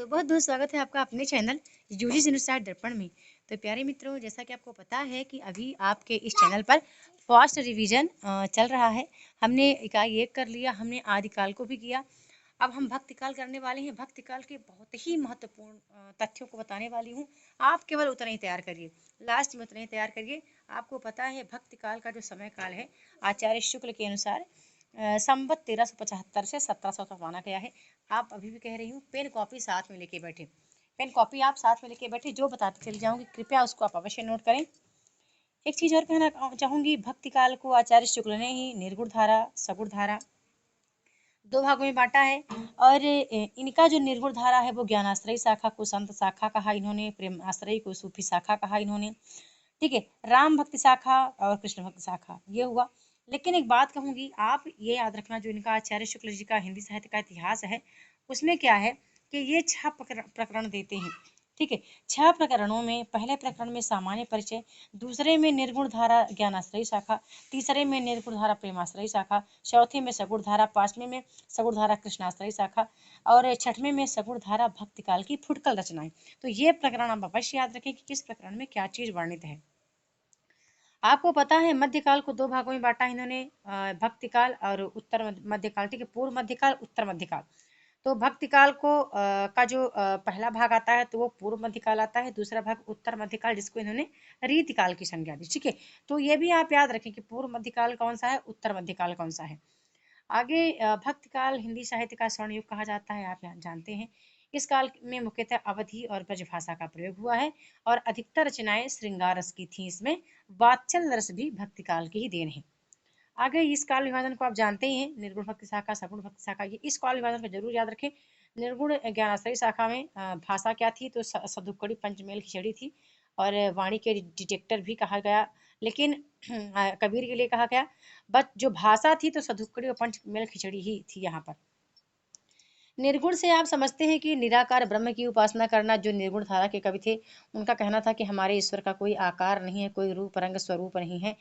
तो बहुत बहुत स्वागत है आपका अपने चैनल यूजी अनुसार दर्पण में। तो प्यारे मित्रों, जैसा कि आपको पता है कि अभी आपके इस चैनल पर फास्ट रिवीजन चल रहा है। हमने इकाई 1 कर लिया, हमने आदिकाल को भी किया। अब हम भक्तिकाल करने वाले हैं। भक्तिकाल के बहुत ही महत्वपूर्ण तथ्यों को बताने वाली हूँ। आप केवल उतना ही तैयार करिए, लास्ट में उतना ही तैयार करिए। आपको पता है भक्तिकाल का जो समय काल है आचार्य शुक्ल के अनुसार संवत 1375 से 1700 तक माना गया है। आप अभी भी कह रही हूँ पेन कॉपी साथ में लेके बैठे, पेन कॉपी आप साथ में लेके बैठे, जो बताते चली जाऊंगी कृपया उसको आप अवश्य नोट करें। एक चीज और कहना चाहूंगी, भक्ति काल को आचार्य शुक्ल ने ही निर्गुण धारा सगुण धारा दो भागों में बांटा है। और इनका जो निर्गुण धारा है वो ज्ञानाश्रयी शाखा को संत शाखा कहा इन्होंने, प्रेम आश्रयी को सूफी शाखा कहा इन्होंने। ठीक है, राम भक्ति शाखा और कृष्ण भक्ति शाखा ये हुआ। लेकिन एक बात कहूंगी, आप ये याद रखना, जो इनका आचार्य शुक्ल जी का हिंदी साहित्य का इतिहास है उसमें क्या है कि ये 6 प्रकरण देते हैं। ठीक है, 6 प्रकरणों में पहले प्रकरण में सामान्य परिचय, दूसरे में निर्गुण धारा ज्ञानाश्रयी शाखा, तीसरे में निर्गुण धारा प्रेमाश्रयी शाखा, चौथे में सगुण धारा, पांचवें में सगुण धारा कृष्णाश्रयी शाखा और छठवें में सगुण धारा भक्तिकाल की फुटकल रचनाएं। तो ये प्रकरण आप अवश्य याद रखें कि किस प्रकरण में क्या चीज वर्णित है। आपको पता है मध्यकाल को 2 भागों में बांटा इन्होंने, भक्तिकाल और उत्तर मध्यकाल। ठीक है, पूर्व मध्यकाल उत्तर मध्यकाल। तो भक्तिकाल को का जो पहला भाग आता है तो वो पूर्व मध्यकाल आता है, दूसरा भाग उत्तर मध्यकाल जिसको इन्होंने रीतिकाल की संज्ञा दी। ठीक है, तो ये भी आप याद रखें कि पूर्व मध्यकाल कौन सा है, उत्तर मध्यकाल कौन सा है। आगे भक्तकाल हिंदी साहित्य का स्वर्ण युग कहा जाता है, आप जानते हैं। इस काल में मुख्यतः अवधी और ब्रज भाषा का प्रयोग हुआ है और अधिकतर रचनाएं श्रृंगार रस की थी। इसमें वात्सल रस भी भक्तिकाल की ही देन है। आगे इस काल विभाजन को आप जानते ही हैं, निर्गुण भक्ति शाखा सगुण भक्ति शाखा। ये इस काल विभाजन को जरूर याद रखें। निर्गुण ज्ञानाश्रयी शाखा में भाषा क्या थी, तो सदुक्कड़ी पंचमेल खिचड़ी थी और वाणी के डिटेक्टर भी कहा गया। लेकिन कबीर के लिए कहा गया, बट जो भाषा थी तो सदुक्कड़ी और पंचमेल खिचड़ी ही थी यहाँ पर। निर्गुण से आप समझते हैं कि निराकार ब्रह्म की उपासना करना। जो निर्गुण धारा के कवि थे उनका कहना था कि हमारे ईश्वर का कोई आकार नहीं है, कोई रूप रंग स्वरूप नहीं है।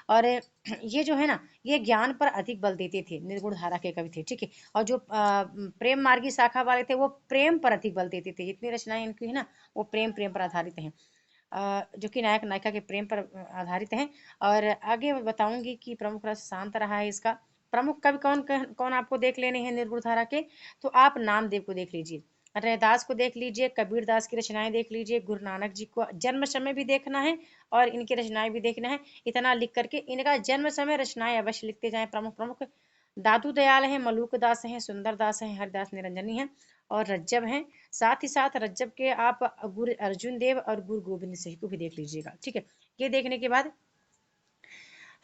और ये जो है ना, ये ज्ञान पर अधिक बल देते थे, निर्गुण धारा के कवि थे। ठीक है, और जो प्रेम मार्गी शाखा वाले थे वो प्रेम पर अधिक बल देते थे। जितनी रचनाएं इनकी है ना वो प्रेम प्रेम पर आधारित हैं, जो कि नायक नायिका के प्रेम पर आधारित हैं। और आगे मैं बताऊंगी कि प्रमुख रस शांत रहा है। इसका प्रमुख कवि कौन कौन आपको देख लेने हैं निर्गुण धारा के, तो आप नामदेव को देख लीजिए, रैदास को देख लीजिए, कबीर दास की रचनाएं देख लीजिए, गुरु नानक जी को जन्म समय भी देखना है और इनकी रचनाएं भी देखना है। इतना लिख करके इनका जन्म समय रचनाएं अवश्य लिखते जाएं। प्रमुख प्रमुख दादू दयाल हैं, मलूक दास हैं, सुंदर दास हैं, हरिदास निरंजनी हैं और रज्जब हैं। साथ ही साथ रज्जब के आप गुरु अर्जुन देव और गुरु गोविंद सिंह को भी देख लीजिएगा। ठीक है, ये देखने के बाद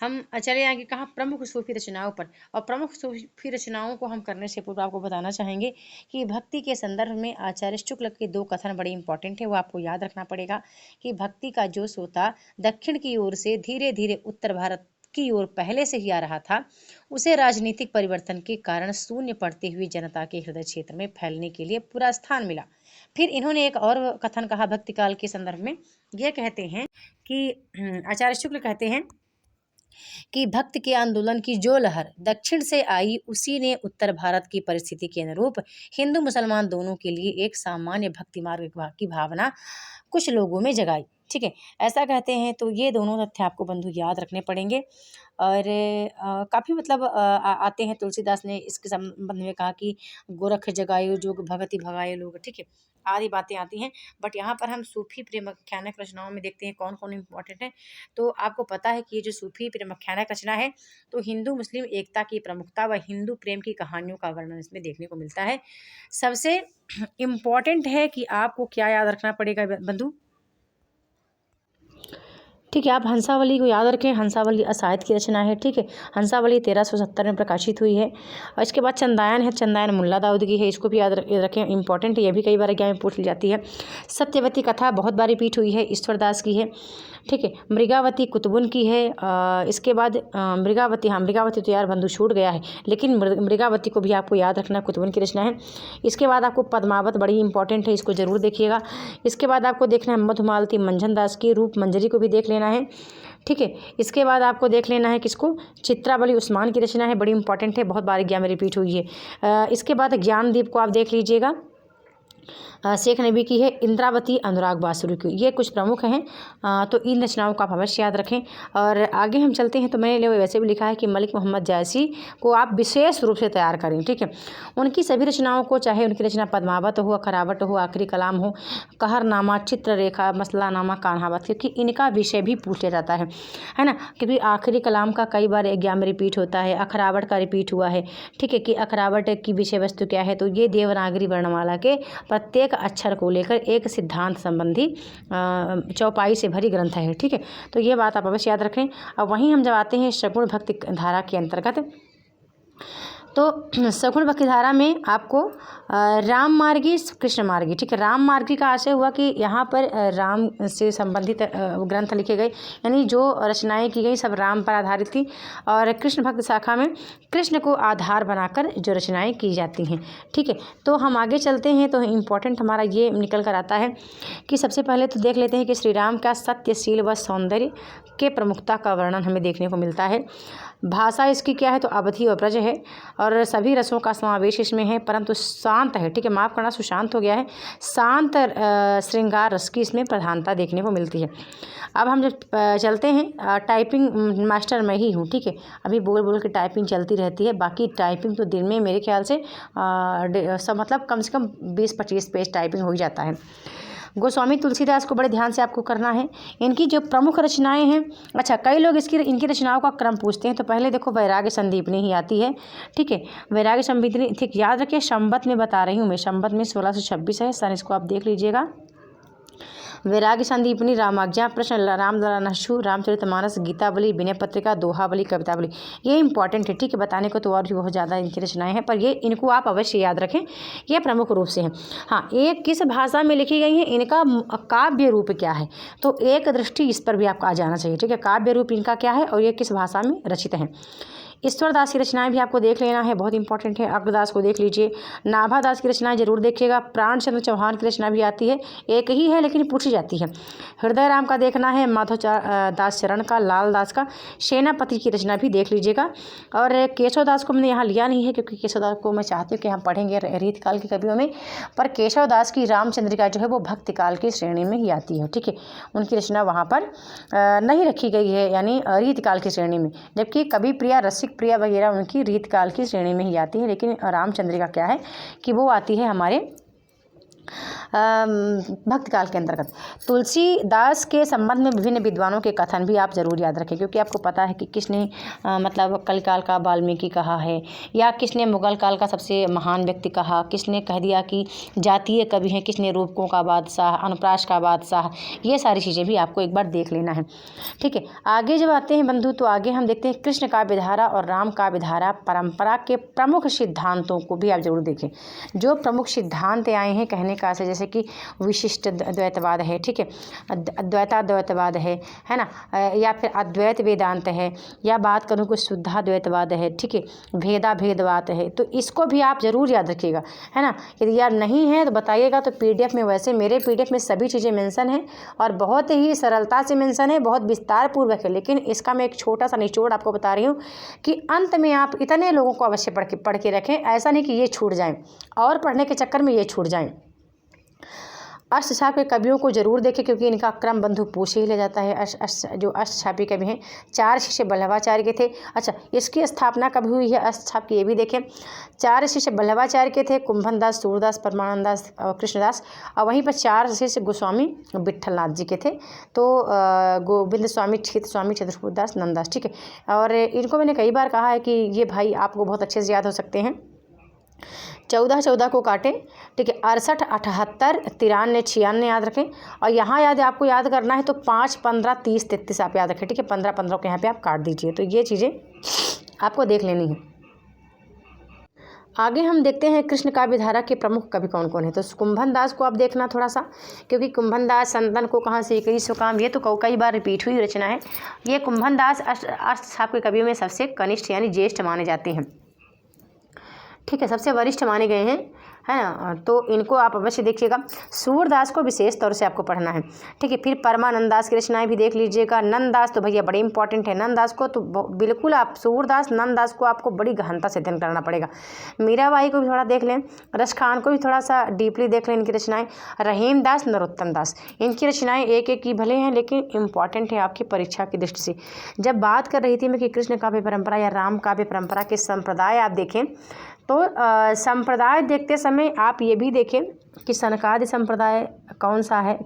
हम चले आएंगे कहाँ, प्रमुख सूफी रचनाओं पर। और प्रमुख सूफी रचनाओं को हम करने से पूर्व आपको बताना चाहेंगे कि भक्ति के संदर्भ में आचार्य शुक्ल के 2 कथन बड़े इंपॉर्टेंट है, वो आपको याद रखना पड़ेगा कि भक्ति का जो सोता दक्षिण की ओर से धीरे धीरे उत्तर भारत की ओर पहले से ही आ रहा था, उसे राजनीतिक परिवर्तन के कारण शून्य पड़ती हुई जनता के हृदय क्षेत्र में फैलने के लिए पूरा स्थान मिला। फिर इन्होंने एक और कथन कहा भक्ति काल के संदर्भ में। ये कहते हैं कि आचार्य शुक्ल कहते हैं कि भक्त के आंदोलन की जो लहर दक्षिण से आई उसी ने उत्तर भारत की परिस्थिति के अनुरूप हिंदू मुसलमान दोनों के लिए एक सामान्य भक्ति मार्ग की भावना कुछ लोगों में जगाई। ठीक है, ऐसा कहते हैं। तो ये दोनों तथ्य आपको बंधु याद रखने पड़ेंगे। और काफ़ी मतलब आते हैं। तुलसीदास ने इसके संबंध में कहा कि गोरख जगायो जोग भगति भगाए लोग। ठीक है, आदि बातें आती हैं। बट यहाँ पर हम सूफी प्रेमाख्यानक रचनाओं में देखते हैं कौन कौन इंपॉर्टेंट है। तो आपको पता है कि ये जो सूफी प्रेमाख्यानक रचना है तो हिंदू मुस्लिम एकता की प्रमुखता व हिंदू प्रेम की कहानियों का वर्णन इसमें देखने को मिलता है। सबसे इम्पॉर्टेंट है कि आपको क्या याद रखना पड़ेगा बंधु। ठीक है, आप हंसावली को याद रखें। हंसावली असाहित की रचना है। ठीक है, हंसावली 1370 में प्रकाशित हुई है। और इसके बाद चंदायन है, चंदायन मुल्ला दाऊद की है, इसको भी याद रखें, इंपॉर्टेंट है, ये भी कई बार एग्जाम में पूछ ली जाती है। सत्यवती कथा बहुत बार रिपीट हुई है, ईश्वरदास की है। ठीक है, मृगावती कुतुबुन की है। इसके बाद मृगावती, हाँ मृगावती तो यार बंधु छूट गया है, लेकिन मृगावती को भी आपको याद रखना, कुतुबुन की रचना है। इसके बाद आपको पद्मावत बड़ी इंपॉर्टेंट है, इसको जरूर देखिएगा। इसके बाद आपको देखना है मधुमालती मंझन दास की, रूप मंजरी को भी देख लेना है। ठीक है, इसके बाद आपको देख लेना है किसको, चित्रावली उस्मान की रचना है, बड़ी इंपॉर्टेंट है, बहुत बार एग्जाम में रिपीट हुई है। इसके बाद ज्ञानदीप को आप देख लीजिएगा। शेख नबी की है, इंद्रावती अनुराग बासुरी की, ये कुछ प्रमुख हैं। तो इन रचनाओं का आप अवश्य याद रखें। और आगे हम चलते हैं तो मैंने वैसे भी लिखा है कि मलिक मोहम्मद जायसी को आप विशेष रूप से तैयार करें, ठीक है। उनकी सभी रचनाओं को, चाहे उनकी रचना पद्मावत हो, अखरावट हो, आखिरी कलाम हो, कहरनामा, चित्ररेखा, मसलानामा, कान्हावत, क्योंकि इनका विषय भी पूछा जाता है ना। क्योंकि आखिरी कलाम का कई बार एग्जाम में रिपीट होता है, अखरावट का रिपीट हुआ है, ठीक है, कि अखरावट की विषय वस्तु क्या है। तो ये देवनागरी वर्णमाला के प्रत्येक अक्षर को लेकर एक सिद्धांत संबंधी चौपाई से भरी ग्रंथ है, ठीक है। तो ये बात आप अवश्य याद रखें। अब वहीं हम जब आते हैं सगुण भक्ति धारा के अंतर्गत, तो सगुण भक्ति धारा में आपको राम मार्गी, कृष्ण मार्गी, ठीक है। राम मार्गी का आशय हुआ कि यहाँ पर राम से संबंधित ग्रंथ लिखे गए, यानी जो रचनाएं की गई सब राम पर आधारित थी। और कृष्ण भक्ति शाखा में कृष्ण को आधार बनाकर जो रचनाएं की जाती हैं, ठीक है। तो हम आगे चलते हैं तो इम्पोर्टेंट हमारा ये निकल कर आता है कि सबसे पहले तो देख लेते हैं कि श्री राम का सत्यशील व सौंदर्य के प्रमुखता का वर्णन हमें देखने को मिलता है। भाषा इसकी क्या है, तो अवधि और ब्रज है, और सभी रसों का समावेश इसमें है, परंतु शांत है, ठीक है, माफ़ करना सुशांत हो गया है। शांत श्रृंगार रस की इसमें प्रधानता देखने को मिलती है। अब हम जब चलते हैं, टाइपिंग मास्टर मैं ही हूँ, ठीक है। अभी बोल बोल के टाइपिंग चलती रहती है, बाकी टाइपिंग तो दिन में मेरे ख्याल से सब मतलब कम से कम 20-25 पेज टाइपिंग हो ही जाता है। गोस्वामी तुलसीदास को बड़े ध्यान से आपको करना है। इनकी जो प्रमुख रचनाएं हैं, अच्छा कई लोग इनकी रचनाओं का क्रम पूछते हैं, तो पहले देखो वैराग्य संदीपनी ही आती है, ठीक है। वैराग्य संदीपनी, ठीक, याद रखिए संवत में बता रही हूँ मैं, संवत में 1626 है सन, इसको आप देख लीजिएगा। वैराग्य संदीपनी, रामाज्ञा प्रश्न, रामलला नशु, रामचरितमानस, गीतावली, विनय पत्रिका, दोहावली, कवितावली, ये इंपॉर्टेंट है, ठीक है। बताने को तो और भी बहुत ज़्यादा इनकी रचनाएं हैं, पर ये इनको आप अवश्य याद रखें, ये प्रमुख रूप से हैं। हाँ, ये किस भाषा में लिखी गई हैं, इनका काव्य रूप क्या है, तो एक दृष्टि इस पर भी आपको आ जाना चाहिए, ठीक है। काव्य रूप इनका क्या है और ये किस भाषा में रचित हैं। ईश्वरदास की रचनाएं भी आपको देख लेना है, बहुत इंपॉर्टेंट है। अग्रदास को देख लीजिए, नाभादास की रचनाएं जरूर देखिएगा। प्राणचंद्र चौहान की रचना भी आती है, एक ही है लेकिन पूछी जाती है। हृदय राम का देखना है, माधव दास चरण का, लाल दास का, सेनापति की रचना भी देख लीजिएगा। और केशव दास को मैंने यहाँ लिया नहीं है, क्योंकि केशव दास को मैं चाहती हूँ कि हम पढ़ेंगे रीतकाल की कवियों में, पर केशव दास की रामचंद्रिका जो है वो भक्तिकाल की श्रेणी में ही आती है, ठीक है। उनकी रचना वहाँ पर नहीं रखी गई है, यानी रीतकाल की श्रेणी में, जबकि कवि प्रिया, रसिक प्रिया वगैरह उनकी रीतकाल की श्रेणी में ही आती है। लेकिन रामचंद्रिका क्या है कि वो आती है हमारे भक्तकाल के अंतर्गत। तुलसीदास के संबंध में विभिन्न विद्वानों के कथन भी आप जरूर याद रखें, क्योंकि आपको पता है कि किसने मतलब कलिकाल का वाल्मीकि कहा है, या किसने मुगल काल का सबसे महान व्यक्ति कहा, किसने कह दिया कि जातीय कवि हैं, किसने रूपकों का बादशाह, अनुप्रास का बादशाह, ये सारी चीज़ें भी आपको एक बार देख लेना है, ठीक है। आगे जब आते हैं बंधु, तो आगे हम देखते हैं कृष्ण काव्य धारा और राम काव्य धारा परंपरा के प्रमुख सिद्धांतों को भी आप जरूर देखें। जो प्रमुख सिद्धांत आए हैं कहने का, जैसे कि विशिष्ट द्वैतवाद है, ठीक है, द्वैतवाद है ना, या फिर अद्वैत वेदांत है, या बात करूँ कुछ शुद्धाद्वैतवाद है, ठीक है, भेदवाद है, तो इसको भी आप जरूर याद रखिएगा, है ना। यदि याद नहीं है तो बताइएगा, तो पीडीएफ में, वैसे मेरे पीडीएफ में सभी चीज़ें मेंशन है और बहुत ही सरलता से मेंशन है, बहुत विस्तार पूर्वक है, लेकिन इसका मैं एक छोटा सा निचोड़ आपको बता रही हूँ कि अंत में आप इतने लोगों को अवश्य पढ़ के रखें, ऐसा नहीं कि ये छूट जाए और पढ़ने के चक्कर में ये छूट जाए। अष्टछाप के कवियों को जरूर देखें, क्योंकि इनका क्रम बंधु पूछे ही ले जाता है। जो अष्टछापी कवि हैं, 4 शिष्य वल्लभाचार्य के थे। अच्छा, इसकी स्थापना कब हुई है अष्टछाप की, ये भी देखें। 4 शिष्य वल्लभाचार्य के थे, कुंभन दास, सूरदास, परमानंद दास और कृष्णदास, और वहीं पर 4 शिष्य गोस्वामी विट्ठलनाथ जी के थे, तो गोविंद स्वामी, क्षित स्वामी, चतुष्पुर दास, नंददास, ठीक है। और इनको मैंने कई बार कहा है कि ये भाई आपको बहुत अच्छे से याद हो सकते हैं। 14 को काटें, ठीक है, 68, 78, 93, 96 याद रखें। और यहाँ आपको याद करना है तो 5, 15, 30, 33 आप याद रखें, ठीक है। 15 को यहाँ पे आप काट दीजिए, तो ये चीज़ें आपको देख लेनी है। आगे हम देखते हैं कृष्ण काव्य धारा के प्रमुख कवि कौन कौन है। तो कुंभन दास को आप देखना थोड़ा सा, क्योंकि कुंभन दास संतन को कहाँ से कई सो काम, ये तो कई बार रिपीट हुई रचना है। ये कुंभन दास अष्टछाप के कवियों में सबसे कनिष्ठ यानी ज्येष्ठ माने जाते हैं, ठीक है, सबसे वरिष्ठ माने गए हैं, है ना। तो इनको आप अवश्य देखिएगा। सूरदास को विशेष तौर से आपको पढ़ना है, ठीक है। फिर परमानंद दास की रचनाएं भी देख लीजिएगा। नंददास तो भैया बड़े इंपॉर्टेंट है। नंददास को तो बिल्कुल आप सूरदास नंददास को आपको बड़ी गहनता से अध्ययन करना पड़ेगा। मीराबाई को भी थोड़ा देख लें, रसखान को भी थोड़ा सा डीपली देख लें इनकी रचनाएं। रहीम दास, नरोत्तम दास, इनकी रचनाएं एक एक की भले हैं लेकिन इंपॉर्टेंट है आपकी परीक्षा की दृष्टि से। जब बात कर रही थी मैं कि कृष्ण काव्य परंपरा या राम काव्य परंपरा के संप्रदाय आप देखें तो संप्रदाय देखते समय आप ये भी देखें कि सनकादि संप्रदाय कौन सा है,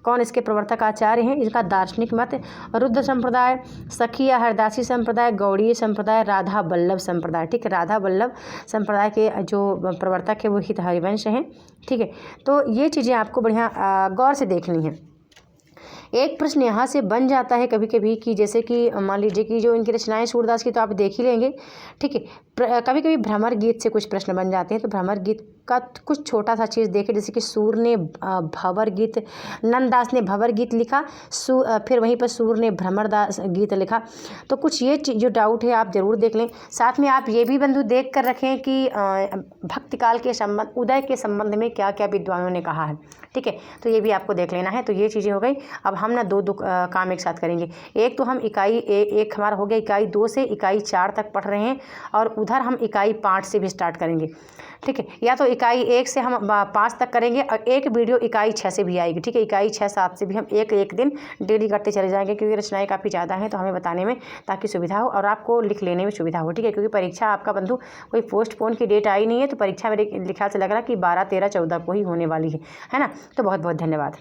कौन इसके प्रवर्तक आचार्य हैं, इनका दार्शनिक मत। रुद्र संप्रदाय, सखी या हरदासी संप्रदाय, गौड़ीय संप्रदाय, राधा वल्लभ संप्रदाय, ठीक है। राधा वल्लभ संप्रदाय के जो प्रवर्तक है वो हित हरिवंश हैं, ठीक है। तो ये चीज़ें आपको बढ़िया गौर से देखनी है। एक प्रश्न यहाँ से बन जाता है कभी कभी कि जैसे कि मान लीजिए कि जो इनकी रचनाएं सूरदास की तो आप देख ही लेंगे, ठीक है। कभी कभी भ्रमर गीत से कुछ प्रश्न बन जाते हैं, तो भ्रमर गीत का कुछ छोटा सा चीज़ देखें। जैसे कि सूर ने भंवर गीत, नंददास ने भंवर गीत लिखा, फिर वहीं पर सूर ने भ्रमर दास गीत लिखा। तो कुछ ये जो डाउट है आप ज़रूर देख लें। साथ में आप ये भी बंधु देख कर रखें कि भक्ति काल के संबंध, उदय के संबंध में क्या क्या विद्वानों ने कहा है, ठीक है। तो ये भी आपको देख लेना है। तो ये चीज़ें हो गई। अब हम ना दो काम एक साथ करेंगे। एक तो हम इकाई एक हमारा हो गया इकाई 2 से इकाई 4 तक पढ़ रहे हैं, और उधर हम इकाई 5 से भी स्टार्ट करेंगे, ठीक है। या तो इकाई 1 से हम 5 तक करेंगे और एक वीडियो इकाई 6 से भी आएगी, ठीक है। इकाई 6, 7 से भी हम एक दिन डेली करते चले जाएंगे, क्योंकि रचनाएं काफ़ी ज़्यादा हैं तो हमें बताने में ताकि सुविधा हो और आपको लिख लेने में सुविधा हो, ठीक है। क्योंकि परीक्षा आपका बंधु कोई पोस्टपोन की डेट आई नहीं है, तो परीक्षा मेरे ख्याल से लग रहा है कि 12, 13, 14 को ही होने वाली है ना। तो बहुत बहुत धन्यवाद।